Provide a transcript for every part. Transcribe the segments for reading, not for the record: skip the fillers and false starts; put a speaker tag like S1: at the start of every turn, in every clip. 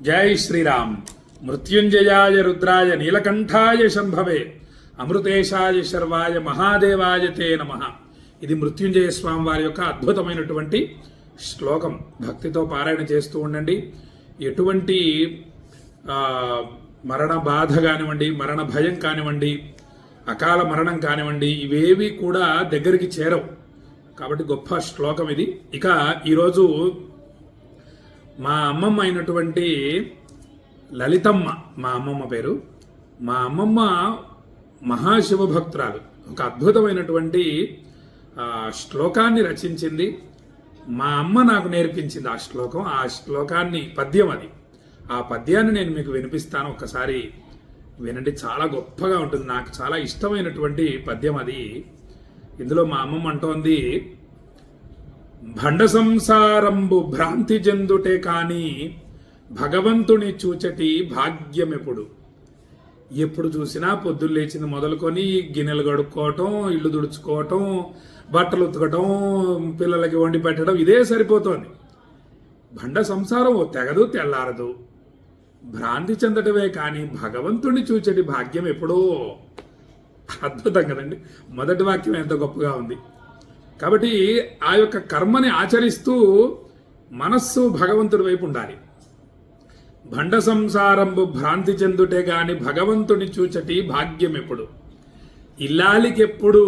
S1: జై శ్రీరామ్. మృత్యుంజయాయ రుద్రాయ నీలకంఠాయ శంభవే అమృతేశాయ శర్వాయ మహాదేవాయ తే నమః. ఇది మృత్యుంజయ స్వామి వారి యొక్క అద్భుతమైనటువంటి శ్లోకం. భక్తితో పారాయణ చేస్తూ ఉండండి. ఎటువంటి మరణ బాధ కానివ్వండి, మరణ భయం కానివ్వండి, అకాల మరణం కానివ్వండి, ఇవేవి కూడా దగ్గరికి చేరవు. కాబట్టి గొప్ప శ్లోకం ఇది. ఇక ఈరోజు మా అమ్మమ్మ అయినటువంటి లలితమ్మ, మా అమ్మమ్మ పేరు, మా అమ్మమ్మ మహాశివభక్తురాలు. ఒక అద్భుతమైనటువంటి శ్లోకాన్ని రచించింది. మా అమ్మ నాకు నేర్పించింది ఆ శ్లోకం. ఆ శ్లోకాన్ని పద్యం అది. ఆ పద్యాన్ని నేను మీకు వినిపిస్తాను, ఒక్కసారి వినండి. చాలా గొప్పగా ఉంటుంది. నాకు చాలా ఇష్టమైనటువంటి పద్యం అది. ఇందులో మా అమ్మమ్మ అంటోంది, భండ సంసారంబు భ్రాంతి చెందుటే కాని భగవంతుని చూచటి భాగ్యమెప్పుడు. ఎప్పుడు చూసినా పొద్దున్న లేచింది మొదలుకొని గిన్నెలు కడుక్కోవటం, ఇల్లు తుడుచుకోవటం, బట్టలు ఉతకటం, పిల్లలకి వండి పెట్టడం, ఇదే సరిపోతోంది. భండ సంసారం తెగదు, తెల్లారదు. భ్రాంతి చెందటమే కానీ భగవంతుని చూచటి భాగ్యం ఎప్పుడో. అద్భుతం కదండి. మొదటి వాక్యం ఎంత గొప్పగా ఉంది. కాబట్టి ఆ యొక్క కర్మని ఆచరిస్తూ మనస్సు భగవంతుడి వైపు ఉండాలి. భండ సంసారంబు భ్రాంతి చెందుటే గాని భగవంతుని చూచటి భాగ్యం ఎప్పుడు. ఇల్లాలికెప్పుడు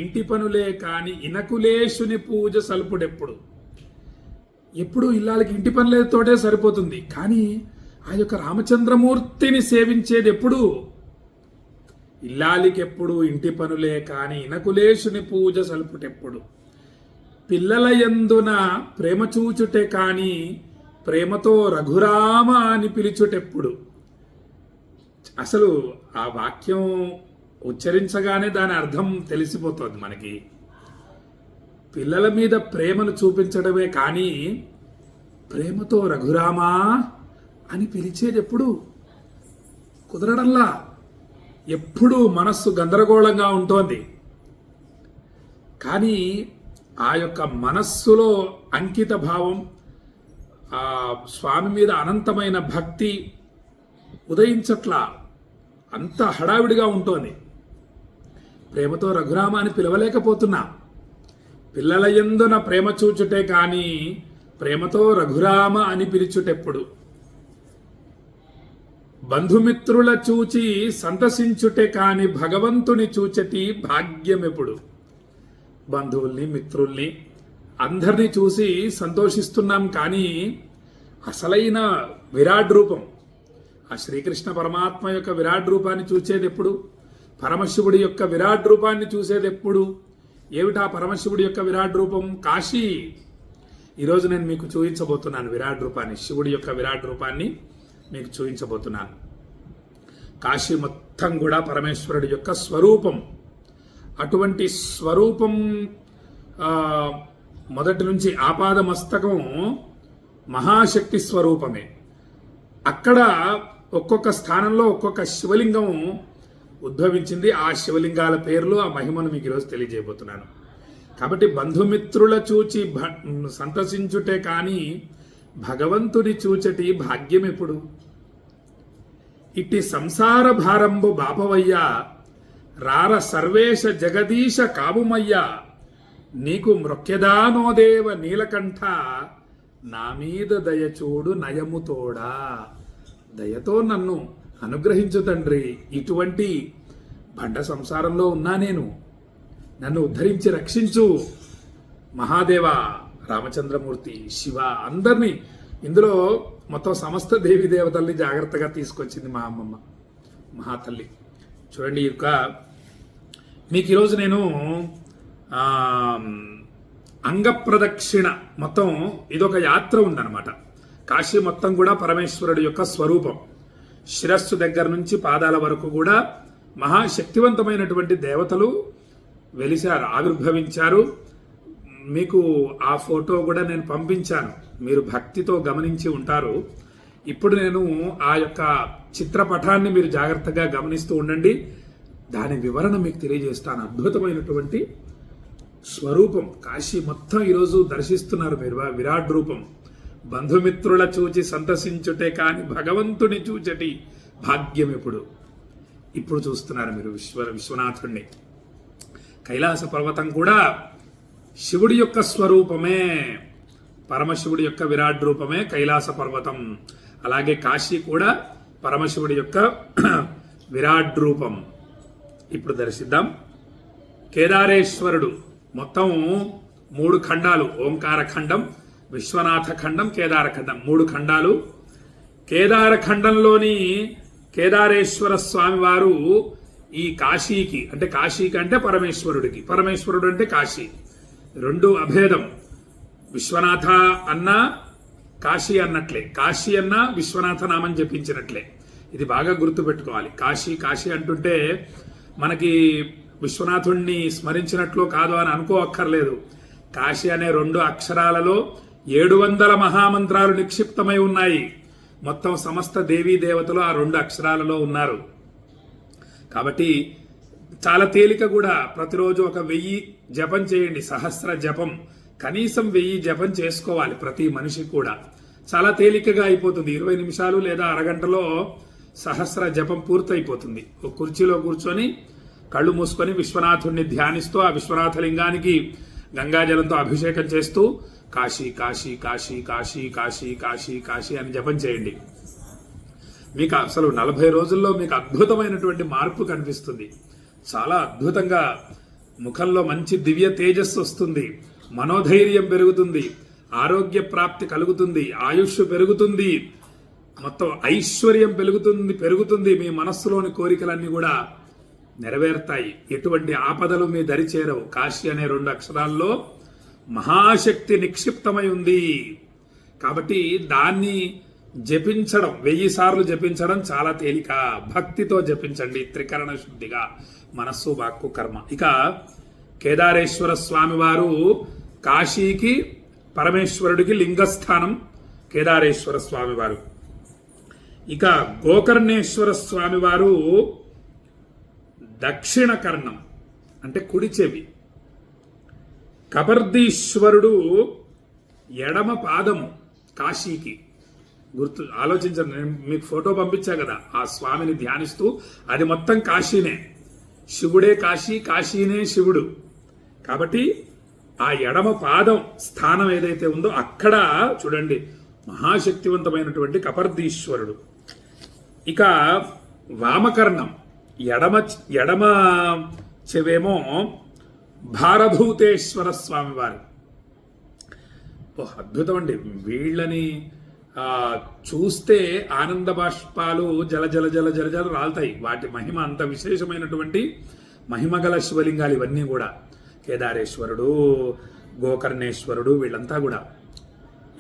S1: ఇంటి పనులే కాని ఇనకులేశుని పూజ సల్పుడెప్పుడు. ఎప్పుడు ఇల్లాలికి ఇంటి పనులతోటే సరిపోతుంది, కానీ ఆ యొక్క రామచంద్రమూర్తిని సేవించేది ఎప్పుడు. ఇల్లాలికెప్పుడు ఇంటి పనులే కాని ఇనకులేశుని పూజ సల్పుటెప్పుడు. పిల్లల యందున ప్రేమ చూచుటే కాని ప్రేమతో రఘురామ అని పిలుచుటెప్పుడు. అసలు ఆ వాక్యం ఉచ్చరించగానే దాని అర్థం తెలిసిపోతుంది మనకి. పిల్లల మీద ప్రేమను చూపించడమే కానీ ప్రేమతో రఘురామా అని పిలిచేది ఎప్పుడు. కుదరడంలా. ఎప్పుడు మనస్సు గందరగోళంగా ఉంటోంది. కానీ ఆ యొక్క మనస్సులో అంకిత భావం, ఆ స్వామి మీద అనంతమైన భక్తి ఉదయించట్లా. అంత హడావిడిగా ఉంటోంది. ప్రేమతో రఘురామ అని పిలవలేకపోతున్నా. పిల్లల యందున ప్రేమ చూచుటే కానీ ప్రేమతో రఘురామ అని పిలుచుటెప్పుడు. బంధుమిత్రుల చూచి సంతసించుటే కాని భగవంతుని చూచటి భాగ్యమెప్పుడు. బంధువుల్ని, మిత్రుల్ని, అందరినీ చూసి సంతోషిస్తున్నాం, కానీ అసలైన విరాట్ రూపం, ఆ శ్రీకృష్ణ పరమాత్మ యొక్క విరాట్ రూపాన్ని చూసేది ఎప్పుడు. పరమశివుడి యొక్క విరాట్ రూపాన్ని చూసేది ఎప్పుడు. ఏమిటా పరమశివుడి యొక్క విరాట్ రూపం? కాశీ. ఈరోజు నేను మీకు చూపించబోతున్నాను విరాట్ రూపాన్ని, శివుడి యొక్క విరాట్ రూపాన్ని మీకు చూపించబోతున్నాను. కాశీ మొత్తం కూడా పరమేశ్వరుడి యొక్క స్వరూపం. అటువంటి స్వరూపం మొదటి నుంచి ఆపాద మస్తకం మహాశక్తి స్వరూపమే. అక్కడ ఒక్కొక్క స్థానంలో ఒక్కొక్క శివలింగం ఉద్భవించింది. ఆ శివలింగాల పేర్లు, ఆ మహిమను మీకు ఈరోజు తెలియజేయబోతున్నాను. కాబట్టి బంధుమిత్రుల చూచి సంతసించుటే కానీ భగవంతుని చూచటి భాగ్యం ఎప్పుడు. ఇట్టి సంసార భారంబు బాపవయ్యా రార సర్వేశ జగదీశ కావుమయ్యా నీకు మృక్యదానోదేవ నీలకంఠ నా మీద దయచూడు నయముతోడా. దయతో నన్ను అనుగ్రహించు తండ్రి. ఇటువంటి బండ సంసారంలో ఉన్నా నేను, నన్ను ఉద్ధరించి రక్షించు మహాదేవ. రామచంద్రమూర్తి, శివ, అందరినీ, ఇందులో మొత్తం సమస్త దేవీ దేవతల్ని జాగ్రత్తగా తీసుకొచ్చింది మా అమ్మమ్మ, మహాతల్లి. చూడండి, మీకు ఈరోజు నేను అంగప్రదక్షిణ, మొత్తం ఇదొక యాత్ర ఉందన్నమాట. కాశీ మొత్తం కూడా పరమేశ్వరుడి యొక్క స్వరూపం. శిరస్సు దగ్గర నుంచి పాదాల వరకు కూడా మహాశక్తివంతమైనటువంటి దేవతలు వెలిశారు, ఆవిర్భవించారు. మీకు ఆ ఫోటో కూడా నేను పంపించాను, మీరు భక్తితో గమనించి ఉంటారు. ఇప్పుడు నేను ఆ యొక్క చిత్రపటాన్ని మీరు జాగ్రత్తగా గమనిస్తూ ఉండండి. దాని వివరణ మీకు తెలియజేస్తాను. అద్భుతమైనటువంటి స్వరూపం కాశీ మొత్తం ఈరోజు దర్శిస్తున్నారు మీరు. విరాట్ రూపం బంధుమిత్రుల చూచి సంతసించుటే కాని భగవంతుని చూచటి భాగ్యం ఇప్పుడు చూస్తున్నారు మీరు విశ్వనాథుణ్ణి. కైలాస పర్వతం కూడా శివుడి యొక్క స్వరూపమే, పరమశివుడి యొక్క విరాట్ రూపమే కైలాస పర్వతం. అలాగే కాశీ కూడా పరమశివుడి యొక్క విరాట్ రూపం. ఇప్పుడు దర్శిద్దాం. కేదారేశ్వరుడు మొత్తం 3 ఖండాలు, ఓంకార ఖండం, విశ్వనాథ ఖండం, కేదార ఖండం, 3 ఖండాలు. కేదార ఖండంలోని కేదారేశ్వర స్వామి వారు ఈ కాశీకి అంటే పరమేశ్వరుడికి, పరమేశ్వరుడు అంటే కాశీ, 2 అభేదం. విశ్వనాథ అన్నా కాశీ అన్నట్లే, కాశీ అన్నా విశ్వనాథ నామం జపించినట్లే. ఇది బాగా గుర్తుపెట్టుకోవాలి. కాశీ కాశీ అంటుంటే మనకి విశ్వనాథుణ్ణి స్మరించినట్లు కాదు అని అనుకోవక్కర్లేదు. కాశీ అనే 2 అక్షరాలలో 700 మహామంత్రాలు నిక్షిప్తమై ఉన్నాయి. మొత్తం సమస్త దేవీ దేవతలు ఆ 2 అక్షరాలలో ఉన్నారు. కాబట్టి చాలా తేలిక కూడా. ప్రతిరోజు ఒక 1000 జపం చేయండి, సహస్ర జపం, కనీసం 1000 జపం చేసుకోవాలి ప్రతి మనిషి కూడా. చాలా తేలికగా అయిపోతుంది. 20 నిమిషాలు లేదా అరగంటలో సహస్ర జపం పూర్తయిపోతుంది. ఒక కుర్చీలో కూర్చొని కళ్ళు మూసుకొని విశ్వనాథుణ్ణి ధ్యానిస్తూ ఆ విశ్వనాథ లింగానికి గంగాజలంతో అభిషేకం చేస్తూ కాశీ కాశీ కాశీ కాశీ కాశీ కాశీ కాశీ అని జపం చేయండి. మీకు అసలు 40 రోజుల్లో మీకు అద్భుతమైనటువంటి మార్పు కనిపిస్తుంది. చాలా అద్భుతంగా ముఖంలో మంచి దివ్య తేజస్సు వస్తుంది, మనోధైర్యం పెరుగుతుంది, ఆరోగ్య ప్రాప్తి కలుగుతుంది, ఆయుష్ పెరుగుతుంది, మొత్తం ఐశ్వర్యం పెరుగుతుంది. మీ మనస్సులోని కోరికలన్నీ కూడా నెరవేరుతాయి. ఎటువంటి ఆపదలు మీ దరి చేరవు. కాశీ అనే 2 అక్షరాల్లో మహాశక్తి నిక్షిప్తమై ఉంది. కాబట్టి దాన్ని జపించడం, 1000 సార్లు జపించడం చాలా తేలిక. భక్తితో జపించండి, త్రికరణ శుద్ధిగా, మనస్సు వాక్కు కర్మ. ఇక కేదారేశ్వర స్వామి వారు కాశీకి పరమేశ్వరుడికి లింగస్థానం కేదారేశ్వర స్వామి వారు. ఇక గోకర్ణేశ్వర స్వామి వారు దక్షిణ కర్ణం అంటే కుడి చెవి. కబర్దీశ్వరుడు ఎడమ పాదము కాశీకి. ఆలోచించండి, నేను మీకు ఫోటో పంపించా కదా, ఆ స్వామిని ధ్యానిస్తూ అది మొత్తం కాశీనే. శివుడే కాశీ, కాశీనే శివుడు. కాబట్టి ఆ ఎడమ పాదం స్థానం ఏదైతే ఉందో అక్కడ చూడండి మహాశక్తివంతమైనటువంటి కపర్దీశ్వరుడు. ఇక వామకర్ణం ఎడమ చెవేమో భారభూతేశ్వర స్వామి వారు. అద్భుతం అండి. వీళ్ళని చూస్తే ఆనంద బాష్పాలు జల జల జల జల జల రాలుతాయి. వాటి మహిమ అంత విశేషమైనటువంటి మహిమగల శివలింగాలు ఇవన్నీ కూడా. కేదారేశ్వరుడు, గోకర్ణేశ్వరుడు, వీళ్ళంతా కూడా.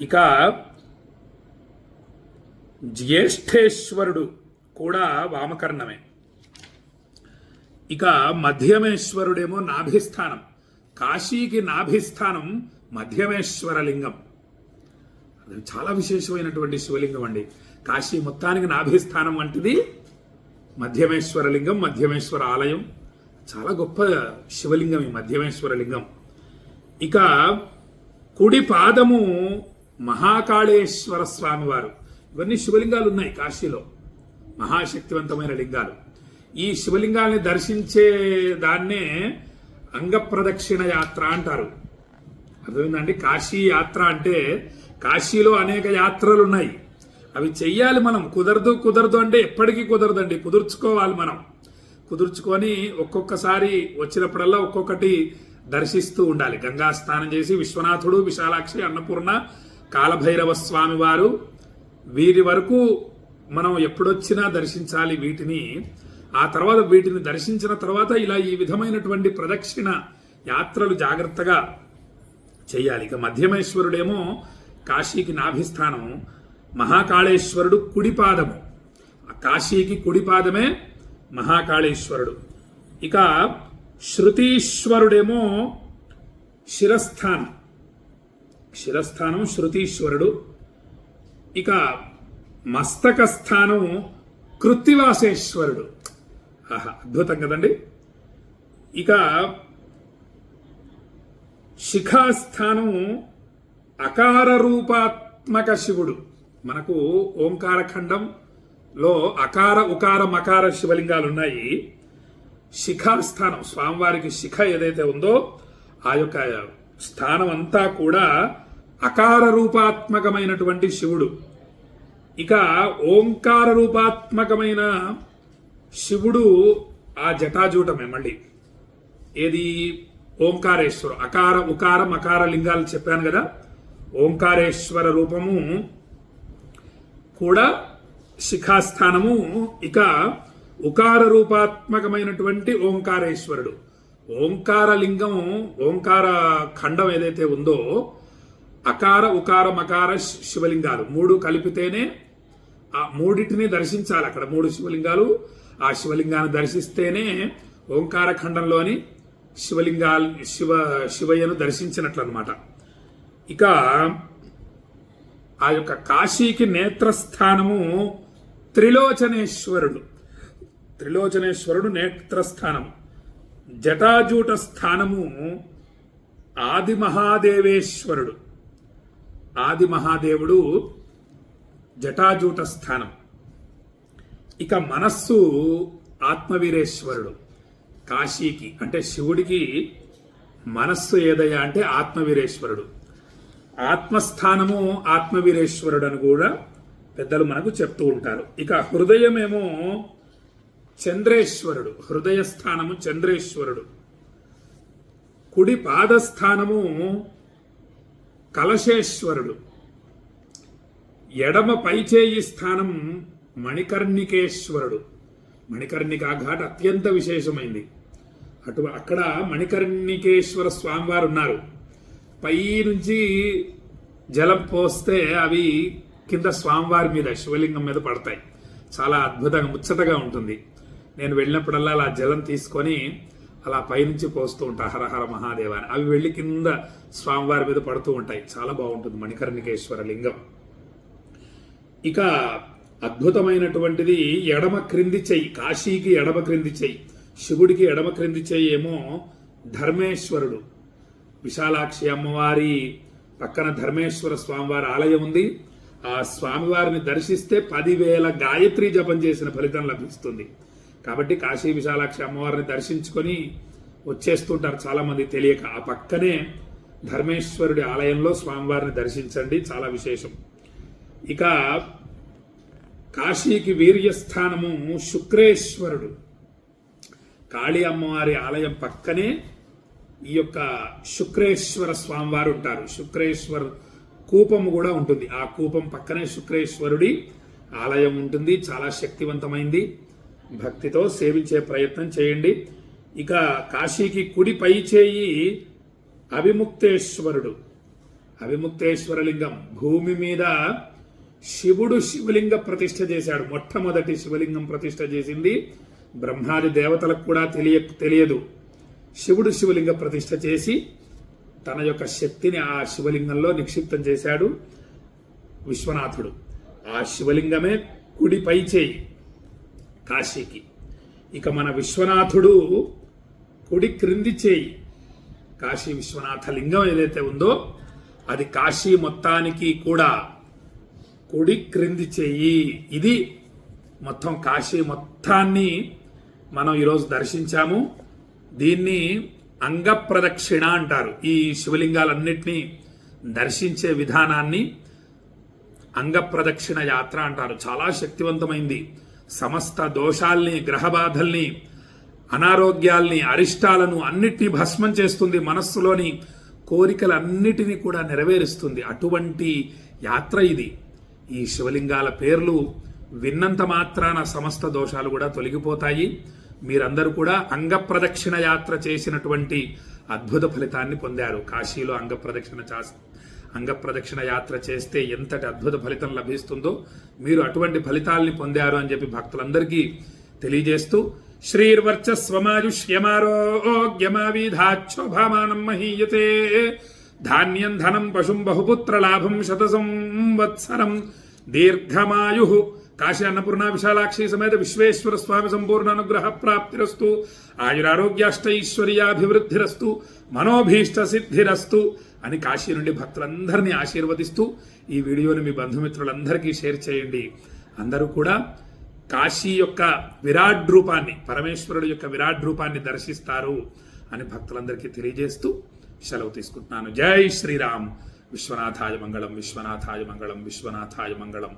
S1: ఇక జ్యేష్ఠేశ్వరుడు కూడా వామకర్ణమే. ఇక మధ్యమేశ్వరుడేమో నాభిస్థానం. కాశీకి నాభిస్థానం మధ్యమేశ్వర లింగం. అది చాలా విశేషమైనటువంటి శివలింగం అండి. కాశీ మొత్తానికి నాభిస్థానం వంటిది మధ్యమేశ్వర లింగం, మధ్యమేశ్వర ఆలయం. చాలా గొప్ప శివలింగం ఈ మధ్యమేశ్వర లింగం. ఇక కుడి పాదము మహాకాళేశ్వర స్వామి వారు. ఇవన్నీ శివలింగాలు ఉన్నాయి కాశీలో, మహాశక్తివంతమైన లింగాలు. ఈ శివలింగాల్ని దర్శించే దాన్నే అంగప్రదక్షిణ యాత్ర అంటారు. అర్థమైందండి? కాశీ యాత్ర అంటే కాశీలో అనేక యాత్రలు ఉన్నాయి, అవి చెయ్యాలి మనం. కుదరదు అంటే ఎప్పటికీ కుదరదండి. కుదుర్చుకోవాలి మనం. కుదుర్చుకొని ఒక్కొక్కసారి వచ్చినప్పుడల్లా ఒక్కొక్కటి దర్శిస్తూ ఉండాలి. గంగా స్నానం చేసి విశ్వనాథుడు, విశాలాక్షి, అన్నపూర్ణ, కాలభైరవ స్వామి వారు, వీరి వరకు మనం ఎప్పుడొచ్చినా దర్శించాలి వీటిని. ఆ తర్వాత వీటిని దర్శించిన తర్వాత ఇలా ఈ విధమైనటువంటి ప్రదక్షిణ యాత్రలు జాగ్రత్తగా చేయాలి. ఇక మధ్యమేశ్వరుడేమో కాశీకి నాభిస్థానం, మహాకాళేశ్వరుడు కుడిపాదము. కాశీకి కుడిపాదమే మహాకాళేశ్వరుడు. ఇక శృతీశ్వరుడేమో శిరస్థానం శృతీశ్వరుడు. ఇక మస్తక స్థానం కృత్తివాసేశ్వరుడు. అద్భుతం కదండి. ఇక శిఖాస్థానం అకార రూప రూపాత్మక శివుడు. మనకు ఓంకార ఖండంలో అకార ఉకార మకార శివలింగాలు ఉన్నాయి. శిఖాస్థానం, స్వామివారికి శిఖ ఏదైతే ఉందో ఆ యొక్క స్థానం అంతా కూడా అకార రూపాత్మకమైనటువంటి శివుడు. ఇక ఓంకార రూపాత్మకమైన శివుడు ఆ జటాజూటమే. మళ్ళీ ఏది? ఓంకారేశ్వరు. అకార ఉకార మకార లింగాలు చెప్పాను కదా. ఓంకారేశ్వర రూపము కూడా శిఖాస్థానము. ఇక ఉకార రూపాత్మకమైనటువంటి ఓంకారేశ్వరుడు. ఓంకార లింగం, ఓంకార ఖండం ఏదైతే ఉందో అకార ఉకార మకార శివలింగాలు మూడు కలిపితేనే ఆ మూడింటిని దర్శించాలి. అక్కడ మూడు శివలింగాలు, ఆ శివలింగాన్ని దర్శిస్తేనే ఓంకార ఖండంలోని శివలింగాలు శివయ్యను దర్శించినట్లు అన్నమాట. ఇక ఆ యొక్క కాశీకి నేత్రస్థానము త్రిలోచనేశ్వరుడు. త్రిలోచనేశ్వరుడు నేత్రస్థానం. జటాజూట స్థానము ఆది మహాదేవేశ్వరుడు. ఆది మహాదేవుడు జటాజూట స్థానం. ఇక మనస్సు ఆత్మవీరేశ్వరుడు. కాశీకి అంటే శివుడికి మనస్సు ఏదయ్యా అంటే ఆత్మవీరేశ్వరుడు. ఆత్మస్థానము ఆత్మవీరేశ్వరుడు అని కూడా పెద్దలు మనకు చెప్తూ ఉంటారు. ఇక హృదయమేమో చంద్రేశ్వరుడు. హృదయ స్థానము చంద్రేశ్వరుడు. కుడి పాదస్థానము కలశేశ్వరుడు. ఎడమ పైచేయి స్థానం మణికర్ణికేశ్వరుడు. మణికర్ణికా ఘాట్ అత్యంత విశేషమైంది. అక్కడ మణికర్ణికేశ్వర స్వామివారు ఉన్నారు. పై నుంచి జలం పోస్తే అవి కింద స్వామివారి మీద, శివలింగం మీద పడతాయి. చాలా అద్భుతంగా ముచ్చటగా ఉంటుంది. నేను వెళ్ళినప్పుడల్లా అలా జలం తీసుకొని అలా పైనుంచి పోస్తూ ఉంటా, హరహర మహాదేవ అని. అవి వెళ్ళి కింద స్వామివారి మీద పడుతూ ఉంటాయి. చాలా బాగుంటుంది మణికర్ణికేశ్వర లింగం. ఇక అద్భుతమైనటువంటిది ఎడమ క్రింది చెయ్యి. కాశీకి ఎడమ క్రింది చెయ్యి, శివుడికి ఎడమ క్రింది చెయ్యి ఏమో ధర్మేశ్వరుడు. విశాలాక్షి అమ్మవారి పక్కన ధర్మేశ్వర స్వామివారి ఆలయం ఉంది. ఆ స్వామివారిని దర్శిస్తే 10,000 గాయత్రి జపం చేసిన ఫలితం లభిస్తుంది. కాబట్టి కాశీ విశాలాక్షి అమ్మవారిని దర్శించుకొని వచ్చేస్తుంటారు చాలా మంది తెలియక. ఆ పక్కనే ధర్మేశ్వరుడి ఆలయంలో స్వామివారిని దర్శించండి, చాలా విశేషం. ఇక కాశీకి వీర్యస్థానము శుక్రేశ్వరుడు. కాళీ అమ్మవారి ఆలయం పక్కనే ఈ యొక్క శుక్రేశ్వర స్వామివారు ఉంటారు. శుక్రేశ్వర కూపము కూడా ఉంటుంది. ఆ కూపం పక్కనే శుక్రేశ్వరుడి ఆలయం ఉంటుంది. చాలా శక్తివంతమైంది. భక్తితో సేవించే ప్రయత్నం చేయండి. ఇక కాశీకి కుడి పై చేయి అవిముక్తేశ్వరుడు. అవిముక్తేశ్వర లింగం. భూమి మీద శివుడు శివలింగ ప్రతిష్ఠ చేశాడు. మొట్టమొదటి శివలింగం ప్రతిష్ఠ చేసింది బ్రహ్మాది దేవతలకు కూడా తెలియదు. శివుడు శివలింగ ప్రతిష్ఠ చేసి తన యొక్క శక్తిని ఆ శివలింగంలో నిక్షిప్తం చేశాడు విశ్వనాథుడు. ఆ శివలింగమే కుడి పై చేయి కాశీకి. ఇక మన విశ్వనాథుడు కుడి క్రింది చేయి. కాశీ విశ్వనాథ లింగం ఏదైతే ఉందో అది కాశీ మొత్తానికి కూడా కుడి క్రింది చెయ్యి. ఇది మొత్తం కాశీ మొత్తాన్ని మనం ఈరోజు దర్శించాము. దీన్ని అంగప్రదక్షిణ అంటారు. ఈ శివలింగాలన్నిటినీ దర్శించే విధానాన్ని అంగప్రదక్షిణ యాత్ర అంటారు. చాలా శక్తివంతమైంది. సమస్త దోషాల్ని, గ్రహబాధల్ని, అనారోగ్యాల్ని, అరిష్టాలను అన్నిటినీ భస్మం చేస్తుంది. మనస్సులోని కోరికలన్నిటినీ కూడా నెరవేరుస్తుంది. అటువంటి యాత్ర ఇది. ఈ శివలింగాల పేర్లు విన్నంత మాత్రాన సమస్త దోషాలు కూడా తొలగిపోతాయి. మీరందరూ కూడా అంగప్రదక్షిణ యాత్ర చేసినటువంటి అద్భుత ఫలితాన్ని పొందారు. కాశీలో అంగప్రదక్షిణ యాత్ర చేస్తే ఎంతటి అద్భుత ఫలితం లభిస్తుందో మీరు అటువంటి ఫలితాల్ని పొందారు అని చెప్పి భక్తులందరికీ తెలియజేస్తూ శ్రీర్వర్చస్వమాయుష్యమారోగ్యమావిధాక్షోభామానం మహీయతే ధాన్యం ధనం పశుం బహుపుత్ర లాభం శత సంవత్సరం దీర్ఘమాయు. కాశీ అన్నపూర్ణ విశాలాక్షి సమేత విశ్వేశ్వర స్వామి సంపూర్ణ అనుగ్రహ ప్రాప్తిరస్తు. ఆయురారోగ్యాష్టైశ్వర్యాభివృద్ధిరస్తు. మనోభీష్ట సిద్ధిరస్తు. అని కాశీ నుండి భక్తులందరినీ ఆశీర్వదిస్తూ ఈ వీడియోని మీ బంధుమిత్రులందరికీ షేర్ చేయండి. అందరూ కూడా కాశీ యొక్క విరాట్ రూపాన్ని, పరమేశ్వరుడు యొక్క విరాట్ రూపాన్ని దర్శిస్తారు అని భక్తులందరికీ తెలియజేస్తూ సెలవు తీసుకుంటున్నాను. జై శ్రీరామ్. విశ్వనాథాయ మంగళం, విశ్వనాథాయ మంగళం, విశ్వనాథాయ మంగళం.